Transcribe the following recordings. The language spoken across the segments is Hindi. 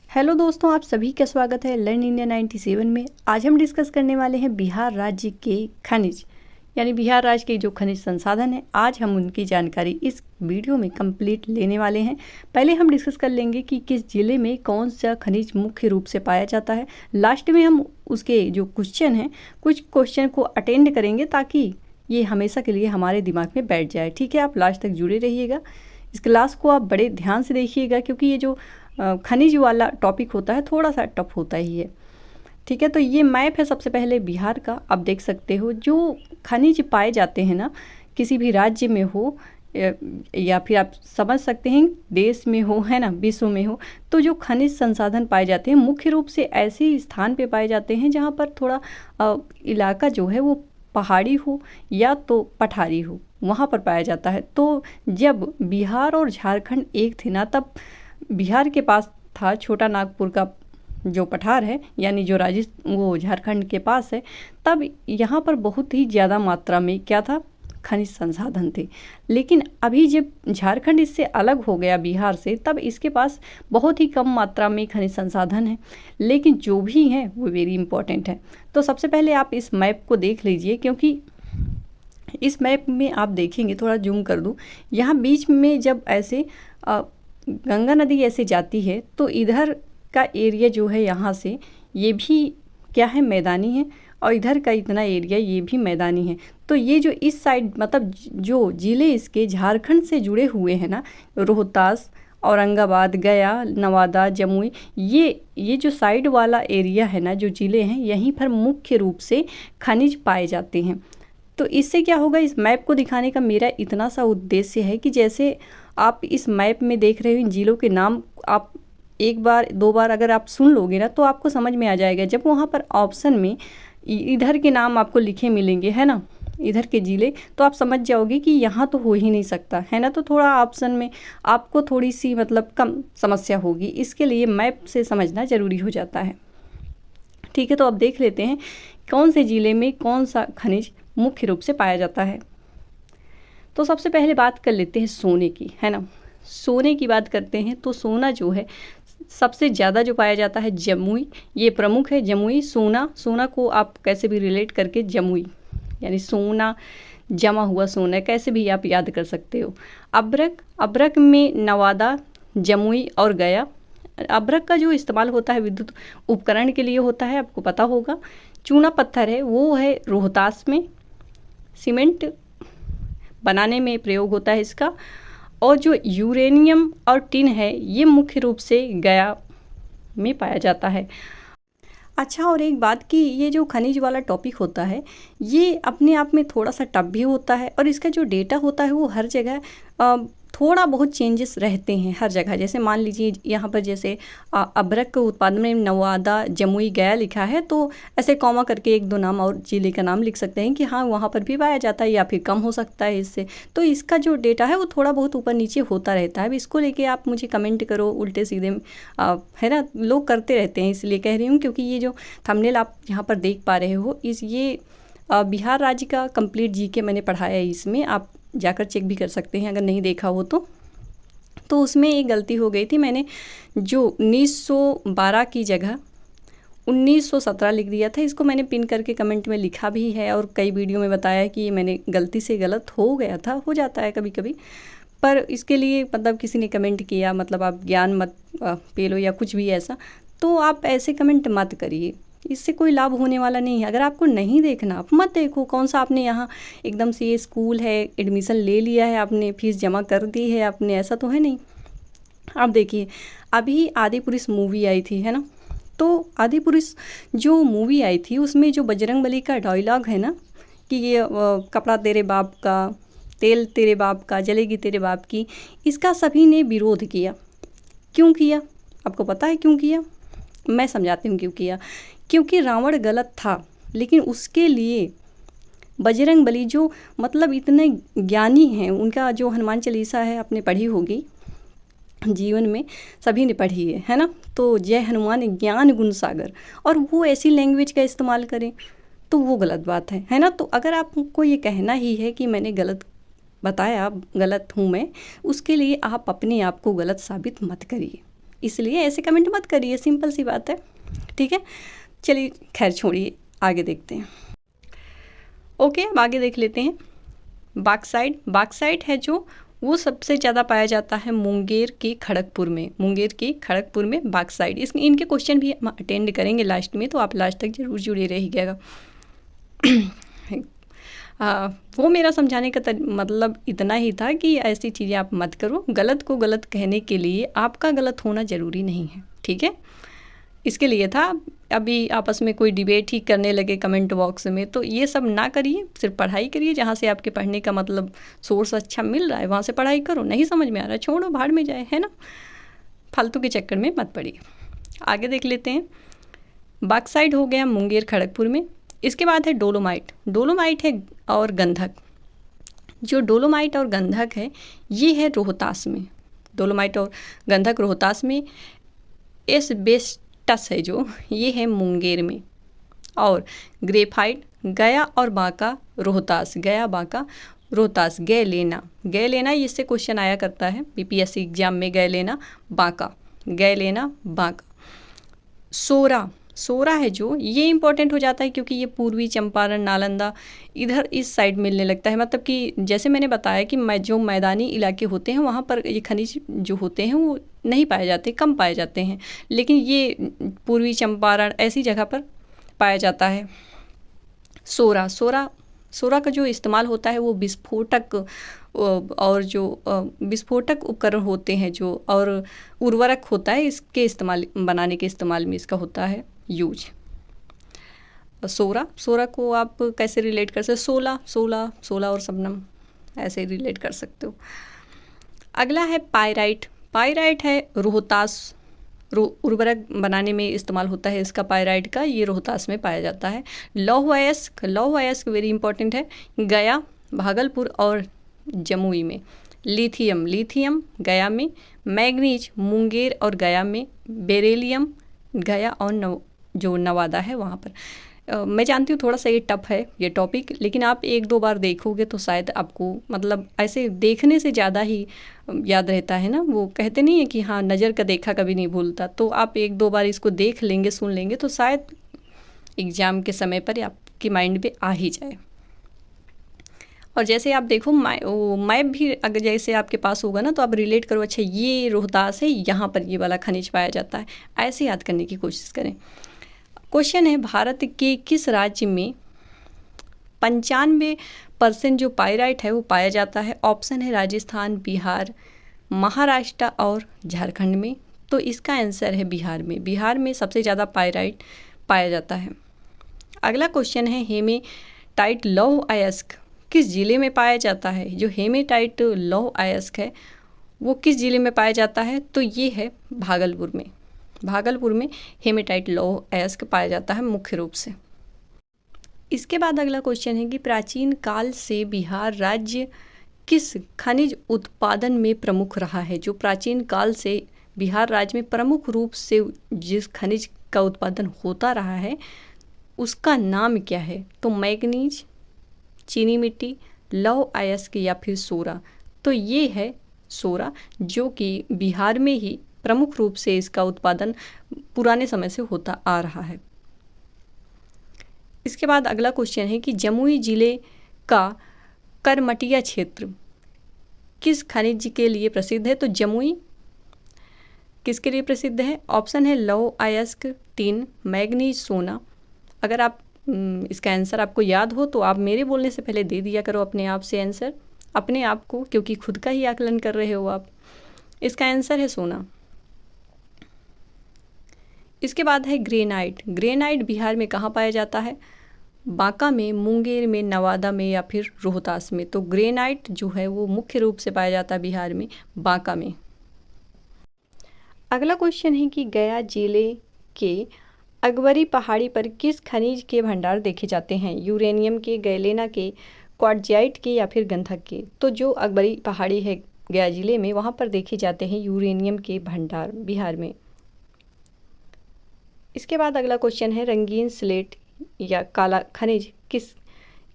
हेलो दोस्तों, आप सभी का स्वागत है लर्न इंडिया 97 में। आज हम डिस्कस करने वाले हैं बिहार राज्य के खनिज यानी बिहार राज्य के जो खनिज संसाधन हैं। आज हम उनकी जानकारी इस वीडियो में कंप्लीट लेने वाले हैं। पहले हम डिस्कस कर लेंगे कि किस जिले में कौन सा खनिज मुख्य रूप से पाया जाता है। लास्ट में हम उसके जो क्वेश्चन हैं कुछ क्वेश्चन को अटेंड करेंगे ताकि ये हमेशा के लिए हमारे दिमाग में बैठ जाए। ठीक है, आप लास्ट तक जुड़े रहिएगा। इस क्लास को आप बड़े ध्यान से देखिएगा क्योंकि ये जो खनिज वाला टॉपिक होता है थोड़ा सा टफ होता ही है। ठीक है, तो ये मैप है सबसे पहले बिहार का। आप देख सकते हो जो खनिज पाए जाते हैं ना, किसी भी राज्य में हो या फिर आप समझ सकते हैं देश में हो, है ना, विश्व में हो, तो जो खनिज संसाधन पाए जाते हैं मुख्य रूप से ऐसे स्थान पे पाए जाते हैं जहाँ पर थोड़ा इलाका जो है वो पहाड़ी हो या तो पठारी हो, वहाँ पर पाया जाता है। तो जब बिहार और झारखंड एक थे ना, तब बिहार के पास था छोटा नागपुर का जो पठार है, यानी जो वो झारखंड के पास है। तब यहाँ पर बहुत ही ज़्यादा मात्रा में क्या था, खनिज संसाधन थे। लेकिन अभी जब झारखंड इससे अलग हो गया बिहार से, तब इसके पास बहुत ही कम मात्रा में खनिज संसाधन है, लेकिन जो भी हैं वो वेरी इंपॉर्टेंट है। तो सबसे पहले आप इस मैप को देख लीजिए, क्योंकि इस मैप में आप देखेंगे, थोड़ा जूम कर दूँ, यहाँ बीच में जब ऐसे गंगा नदी ऐसे जाती है तो इधर का एरिया जो है यहाँ से ये भी क्या है, मैदानी है, और इधर का इतना एरिया ये भी मैदानी है। तो ये जो इस साइड मतलब जो ज़िले इसके झारखंड से जुड़े हुए हैं ना, रोहतास, औरंगाबाद, गया, नवादा, जमुई, ये जो साइड वाला एरिया है ना, जो ज़िले हैं, यहीं पर मुख्य रूप से खनिज पाए जाते हैं। तो इससे क्या होगा, इस मैप को दिखाने का मेरा इतना सा उद्देश्य है कि जैसे आप इस मैप में देख रहे हो इन जिलों के नाम, आप एक बार दो बार अगर आप सुन लोगे ना तो आपको समझ में आ जाएगा। जब वहाँ पर ऑप्शन में इधर के नाम आपको लिखे मिलेंगे, है ना, इधर के ज़िले, तो आप समझ जाओगे कि यहाँ तो हो ही नहीं सकता, है ना। तो थोड़ा ऑप्शन में आपको थोड़ी सी मतलब कम समस्या होगी, इसके लिए मैप से समझना ज़रूरी हो जाता है। ठीक है, तो अब देख लेते हैं कौन से ज़िले में कौन सा खनिज मुख्य रूप से पाया जाता है। तो सबसे पहले बात कर लेते हैं सोने की, है ना। सोने की बात करते हैं तो सोना जो है सबसे ज़्यादा जो पाया जाता है जमुई, ये प्रमुख है। जमुई सोना को आप कैसे भी रिलेट करके जमुई यानी सोना, जमा हुआ सोना, कैसे भी आप याद कर सकते हो। अब्रक में नवादा, जमुई और गया। अब्रक का जो इस्तेमाल होता है विद्युत उपकरण के लिए होता है, आपको पता होगा। चूना पत्थर है, वो है रोहतास में, सीमेंट बनाने में प्रयोग होता है इसका। और जो यूरेनियम और टिन है ये मुख्य रूप से गया में पाया जाता है। अच्छा, और एक बात कि ये जो खनिज वाला टॉपिक होता है ये अपने आप में थोड़ा सा टफ भी होता है, और इसका जो डेटा होता है वो हर जगह थोड़ा बहुत चेंजेस रहते हैं हर जगह। जैसे मान लीजिए यहाँ पर जैसे अभ्रक के उत्पादन में नवादा, जमुई, गया लिखा है, तो ऐसे कॉमा करके एक दो नाम और जिले का नाम लिख सकते हैं कि हाँ वहाँ पर भी पाया जाता है, या फिर कम हो सकता है इससे। तो इसका जो डेटा है वो थोड़ा बहुत ऊपर नीचे होता रहता है। अब इसको लेके आप मुझे कमेंट करो उल्टे सीधे, है ना, लोग करते रहते हैं, इसलिए कह रही हूँ। क्योंकि ये जो थंबनेल आप यहाँ पर देख पा रहे हो, ये बिहार राज्य का कंप्लीट जीके मैंने पढ़ाया है, इसमें आप जाकर चेक भी कर सकते हैं अगर नहीं देखा हो तो उसमें एक गलती हो गई थी। मैंने जो 1912 की जगह 1917 लिख दिया था। इसको मैंने पिन करके कमेंट में लिखा भी है और कई वीडियो में बताया कि ये मैंने गलती से गलत हो गया था, हो जाता है कभी कभी। पर इसके लिए मतलब किसी ने कमेंट किया, मतलब आप ज्ञान मत पेलो या कुछ भी ऐसा, तो आप ऐसे कमेंट मत करिए, इससे कोई लाभ होने वाला नहीं है। अगर आपको नहीं देखना, आप मत देखो। कौन सा आपने यहाँ एकदम से ये स्कूल है, एडमिशन ले लिया है आपने, फीस जमा कर दी है आपने, ऐसा तो है नहीं। आप देखिए अभी आदिपुरुष मूवी आई थी, है ना, तो आदिपुरुष जो मूवी आई थी उसमें जो बजरंगबली का डायलॉग है ना कि ये कपड़ा तेरे बाप का, तेल तेरे बाप का, जलेगी तेरे बाप की, इसका सभी ने विरोध किया। क्यों किया, आपको पता है क्यों किया? मैं समझाती हूँ क्यों किया। क्योंकि रावण गलत था, लेकिन उसके लिए बजरंगबली जो मतलब इतने ज्ञानी हैं, उनका जो हनुमान चालीसा है आपने पढ़ी होगी, जीवन में सभी ने पढ़ी है ना, तो जय हनुमान ज्ञान गुण सागर, और वो ऐसी लैंग्वेज का इस्तेमाल करें तो वो गलत बात है ना। तो अगर आपको ये कहना ही है कि मैंने गलत बताया, गलत हूँ मैं, उसके लिए आप अपने आप को गलत साबित मत करिए, इसलिए ऐसे कमेंट मत करिए, सिंपल सी बात है, ठीक है। चलिए खैर छोड़िए, आगे देखते हैं। ओके, अब आगे देख लेते हैं। बॉक्साइट, बॉक्साइट है जो वो सबसे ज़्यादा पाया जाता है मुंगेर के खड़गपुर में, मुंगेर के खड़गपुर में बॉक्साइट। इनके क्वेश्चन भी हम अटेंड करेंगे लास्ट में, तो आप लास्ट तक जरूर जुड़े रहिएगा। वो मेरा समझाने का मतलब इतना ही था कि ऐसी चीज़ें आप मत करो। गलत को गलत कहने के लिए आपका गलत होना ज़रूरी नहीं है, ठीक है। इसके लिए था। अभी आपस में कोई डिबेट ही करने लगे कमेंट बॉक्स में, तो ये सब ना करिए, सिर्फ पढ़ाई करिए। जहाँ से आपके पढ़ने का मतलब सोर्स अच्छा मिल रहा है वहाँ से पढ़ाई करो। नहीं समझ में आ रहा है छोड़ो, भाड़ में जाए, है ना। फालतू के चक्कर में मत पड़िए। आगे देख लेते हैं। बॉक्साइट हो गया मुंगेर खड़गपुर में। इसके बाद है डोलोमाइट। डोलोमाइट है और गंधक। जो डोलोमाइट और गंधक है ये है रोहतास में। डोलोमाइट और गंधक रोहतास में। एस्बेस्टस है जो ये है मुंगेर में। और ग्रेफाइट गया और बांका रोहतास। गया बांका रोहतास। गए लेना, गए लेना इससे क्वेश्चन आया करता है बीपीएससी एग्जाम में। गए लेना बांका, गए लेना बांका। सोरा, सोरा है जो ये इंपॉर्टेंट हो जाता है क्योंकि ये पूर्वी चंपारण नालंदा इधर इस साइड मिलने लगता है। मतलब कि जैसे मैंने बताया कि जो मैदानी इलाके होते हैं वहाँ पर ये खनिज जो होते हैं वो नहीं पाए जाते, कम पाए जाते हैं, लेकिन ये पूर्वी चंपारण ऐसी जगह पर पाया जाता है। सोरा, सोरा सोरा का जो इस्तेमाल होता है वो विस्फोटक और जो विस्फोटक उपकरण होते हैं जो और उर्वरक होता है इसके इस्तेमाल बनाने के इस्तेमाल में इसका होता है यूज। सोरा, सोरा को आप कैसे रिलेट कर सकते? सोलह, सोलह, सोलह और शबनम ऐसे रिलेट कर सकते हो। अगला है पायराइट। पायराइट है रोहतास, उर्वरक बनाने में इस्तेमाल होता है इसका पायराइट का, ये रोहतास में पाया जाता है। लौह अयस्क, लौह अयस्क वेरी इंपॉर्टेंट है गया, भागलपुर और जमुई में। लिथियम, लिथियम गया में। मैग्नीज मुंगेर और गया में। बेरिलियम गया और जो नवादा है वहाँ पर। मैं जानती हूँ थोड़ा सा ये टफ है ये टॉपिक, लेकिन आप एक दो बार देखोगे तो शायद आपको मतलब ऐसे देखने से ज़्यादा ही याद रहता है ना। वो कहते नहीं है कि हाँ नज़र का देखा कभी नहीं भूलता, तो आप एक दो बार इसको देख लेंगे, सुन लेंगे तो शायद एग्ज़ाम के समय पर आपकी माइंड पे आ ही जाए। और जैसे आप देखो मैप भी अगर जैसे आपके पास होगा ना तो आप रिलेट करो, अच्छा ये रोहतास है, यहाँ पर ये वाला खनिज पाया जाता है, ऐसे याद करने की कोशिश करें। क्वेश्चन है भारत के किस राज्य में 95% जो पायराइट है वो पाया जाता है? ऑप्शन है राजस्थान, बिहार, महाराष्ट्र और झारखंड में। तो इसका आंसर है बिहार में। बिहार में सबसे ज़्यादा पायराइट पाया जाता है। अगला क्वेश्चन है हेमेटाइट लौह अयस्क किस जिले में पाया जाता है? जो हेमेटाइट लौह अयस्क है वो किस जिले में पाया जाता है? तो ये है भागलपुर में। भागलपुर में हेमेटाइट लौह अयस्क पाया जाता है मुख्य रूप से। इसके बाद अगला क्वेश्चन है कि प्राचीन काल से बिहार राज्य किस खनिज उत्पादन में प्रमुख रहा है? जो प्राचीन काल से बिहार राज्य में प्रमुख रूप से जिस खनिज का उत्पादन होता रहा है उसका नाम क्या है? तो मैग्नीज, चीनी मिट्टी, लौह अयस्क या फिर सोरा। तो ये है सोरा, जो कि बिहार में ही प्रमुख रूप से इसका उत्पादन पुराने समय से होता आ रहा है। इसके बाद अगला क्वेश्चन है कि जमुई जिले का करमटिया क्षेत्र किस खनिज के लिए प्रसिद्ध है? तो जमुई किसके लिए प्रसिद्ध है? ऑप्शन है लौह अयस्क, टिन, मैग्नीज, सोना। अगर आप इसका आंसर आपको याद हो तो आप मेरे बोलने से पहले दे दिया करो अपने आप से आंसर, अपने आप को, क्योंकि खुद का ही आकलन कर रहे हो आप। इसका आंसर है सोना। इसके बाद है ग्रेनाइट। ग्रेनाइट बिहार में कहाँ पाया जाता है? बांका में, मुंगेर में, नवादा में या फिर रोहतास में। तो ग्रेनाइट जो है वो मुख्य रूप से पाया जाता है बिहार में, बांका में। अगला क्वेश्चन है कि गया जिले के अकबरी पहाड़ी पर किस खनिज के भंडार देखे जाते हैं? यूरेनियम के, गैलेना के, क्वार्टजाइट के या फिर गंधक के। तो जो अकबरी पहाड़ी है गया जिले में वहाँ पर देखे जाते हैं यूरेनियम के भंडार बिहार में। इसके बाद अगला क्वेश्चन है रंगीन स्लेट या काला खनिज किस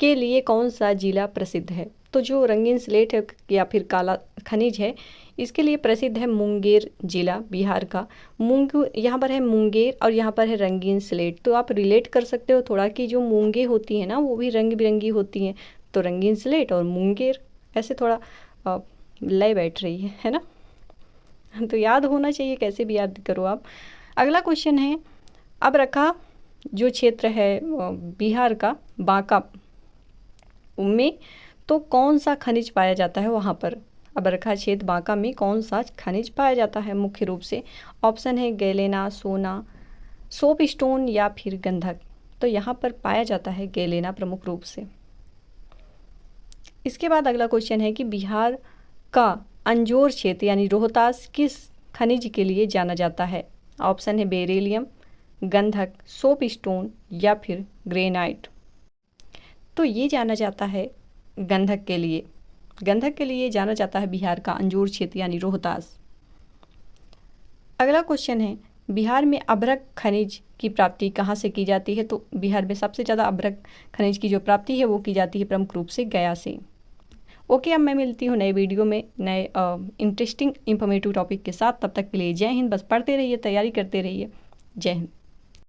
के लिए कौन सा जिला प्रसिद्ध है? तो जो रंगीन स्लेट है या फिर काला खनिज है इसके लिए प्रसिद्ध है मुंगेर जिला बिहार का। यहाँ पर है मुंगेर और यहाँ पर है रंगीन स्लेट। तो आप रिलेट कर सकते हो थोड़ा कि जो मूंगे होती हैं ना वो भी रंग बिरंगी होती हैं, तो रंगीन स्लेट और मुंगेर, ऐसे थोड़ा लय बैठ रही है ना। तो याद होना चाहिए, कैसे भी याद करो आप। अगला क्वेश्चन है, अब रखा जो क्षेत्र है बिहार का बांका में, तो कौन सा खनिज पाया जाता है वहाँ पर। अब रखा क्षेत्र बांका में कौन सा खनिज पाया जाता है मुख्य रूप से। ऑप्शन है गैलेना, सोना, सोप स्टोन या फिर गंधक। तो यहाँ पर पाया जाता है गैलेना प्रमुख रूप से। इसके बाद अगला क्वेश्चन है कि बिहार का अंजोर क्षेत्र यानी रोहतास किस खनिज के लिए जाना जाता है। ऑप्शन है बेरिलियम, गंधक, सोप स्टोन या फिर ग्रेनाइट। तो ये जाना जाता है गंधक के लिए। गंधक के लिए जाना जाता है बिहार का अंजोर क्षेत्र यानी रोहतास। अगला क्वेश्चन है, बिहार में अभ्रक खनिज की प्राप्ति कहाँ से की जाती है। तो बिहार में सबसे ज़्यादा अभ्रक खनिज की जो प्राप्ति है वो की जाती है प्रमुख रूप से गया से। ओके, अब मैं मिलती हूँ नए वीडियो में नए इंटरेस्टिंग इंफॉर्मेटिव टॉपिक के साथ। तब तक के लिए जय हिंद। बस पढ़ते रहिए, तैयारी करते रहिए। जय हिंद।